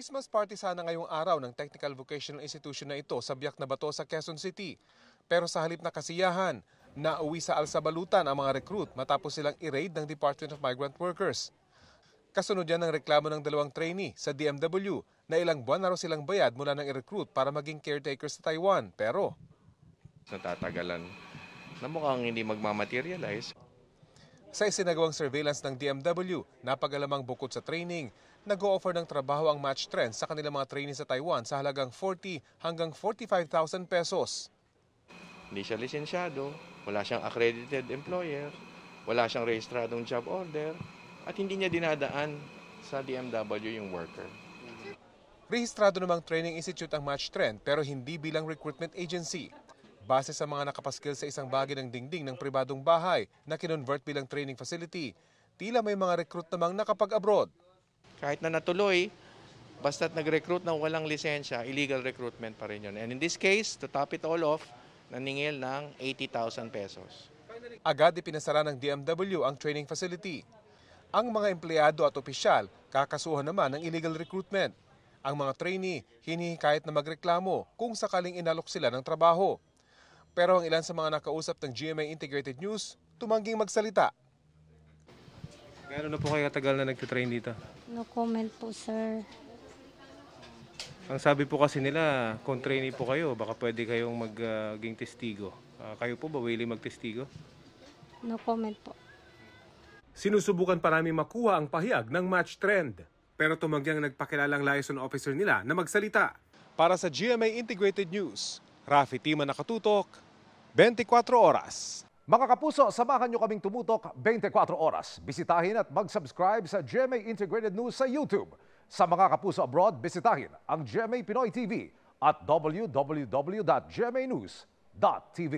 Christmas party sana ngayong araw ng Technical Vocational Institution na ito sa Biak na Bato sa Quezon City. Pero sa halip na kasiyahan, nauwi sa alsabalutan ang mga recruit matapos silang i-raid ng Department of Migrant Workers. Kasunod yan ng reklamo ng dalawang trainee sa DMW na ilang buwan na raw silang bayad mula ng i-recruit para maging caretakers sa Taiwan. Pero natatagalan na mukhang hindi magmamaterialize. Sa isinagawang surveillance ng DMW, napag-alamang bukod sa training, nag-o-offer ng trabaho ang Match Trend sa kanilang mga trainees sa Taiwan sa halagang 40 hanggang 45,000 pesos. Hindi siya lisensyado, wala siyang accredited employer, wala siyang rehistradong job order, at hindi niya dinadaan sa DMW yung worker. Rehistrado namang training institute ang Match Trend pero hindi bilang recruitment agency. Base sa mga nakapaskil sa isang bahagi ng dingding ng pribadong bahay na kinonvert bilang training facility, tila may mga recruit namang nakapag-abroad. Kahit na natuloy, basta't nag-recruit ng walang lisensya, illegal recruitment pa rin yun. And in this case, to top it all off, naningil ng 80,000 pesos. Agad ipinasara ng DMW ang training facility. Ang mga empleyado at opisyal kakasuhan naman ng illegal recruitment. Ang mga trainee hinihikayat na magreklamo kung sakaling inalok sila ng trabaho. Pero ang ilan sa mga nakausap ng GMA Integrated News, tumangging magsalita. Gaano na po kayo katagal na nagtitrain dito? No comment po, sir. Ang sabi po kasi nila, kung trainee po kayo, baka pwede kayong maging testigo. Kayo po ba willing magtestigo? No comment po. Sinusubukan pa namin makuha ang pahayag ng Match Trend. Pero tumangyang nagpakilalang liaison officer nila na magsalita. Para sa GMA Integrated News, Rafi Tima nakatutok, 24 oras. Mga kapuso, samahan nyo kaming tumutok 24 oras. Bisitahin at mag-subscribe sa GMA Integrated News sa YouTube. Sa mga kapuso abroad, bisitahin ang GMA Pinoy TV at www.gmanews.tv.